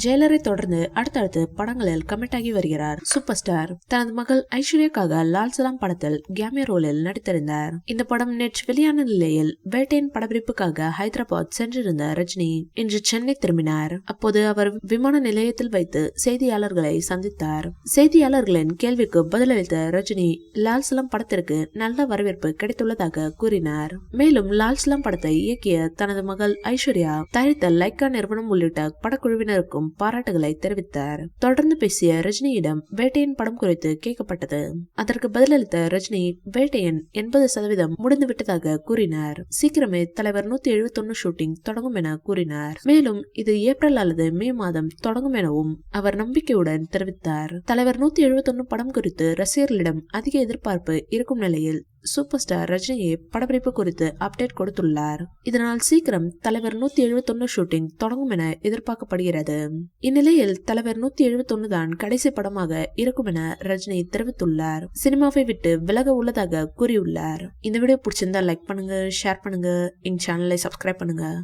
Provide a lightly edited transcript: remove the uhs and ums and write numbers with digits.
ஜெயிலரை தொடர்ந்து அடுத்தடுத்து படங்களில் கமிட் ஆகி வருகிறார் சூப்பர் ஸ்டார். தனது மகள் ஐஸ்வர்யாக்காக லால் சலாம் படத்தில் கேமியோ ரோலில் நடித்திருந்தார். இந்த படம் நேற்று வெளியான நிலையில் வேட்டையின் படப்பிடிப்புக்காக ஹைதராபாத் சென்றிருந்த ரஜினி இன்று சென்னை திரும்பினார். அப்போது அவர் விமான நிலையத்தில் வைத்து செய்தியாளர்களை சந்தித்தார். செய்தியாளர்களின் கேள்விக்கு பதிலளித்த ரஜினி லால் சலாம் படத்திற்கு நல்ல வரவேற்பு கிடைத்துள்ளதாக கூறினார். மேலும் லால் சலாம் படத்தை இயக்கிய தனது மகள் ஐஸ்வர்யா, தயாரித்த லைக்கா நிறுவனம் உள்ளிட்ட படக்குழுவினருக்கும் பாராட்டுகளை தெரிவித்தார். தொடர்ந்து பேசிய ரஜினியிடம் வேட்டையின் படம் குறித்து கேட்கப்பட்டது. அதற்கு பதிலளித்த ரஜினி வேட்டையின் 80% முடிந்துவிட்டதாக கூறினார். சீக்கிரமே தலைவர் 171 ஷூட்டிங் தொடங்கும் என கூறினார். மேலும் இது ஏப்ரல் அல்லது மே மாதம் தொடங்கும் எனவும் அவர் நம்பிக்கையுடன் தெரிவித்தார். தலைவர் 171 படம் குறித்து ரசிகர்களிடம் அதிக எதிர்பார்ப்பு இருக்கும் நிலையில் சூப்பர் ஸ்டார் ரஜினியை படப்பிடிப்பு குறித்து அப்டேட் கொடுத்துள்ளார். இதனால் சீக்கிரம் தலைவர் 171 ஷூட்டிங் தொடங்கும் என எதிர்பார்க்கப்படுகிறது. இந்நிலையில் தலைவர் 171 தான் கடைசி படமாக இருக்கும் என ரஜினி தெரிவித்துள்ளார். சினிமாவை விட்டு விலக உள்ளதாக கூறியுள்ளார். இந்த வீடியோ பிடிச்சிருந்தா லைக் பண்ணுங்க, ஷேர் பண்ணுங்க, எங்க சேனலை சப்ஸ்கிரைப் பண்ணுங்க.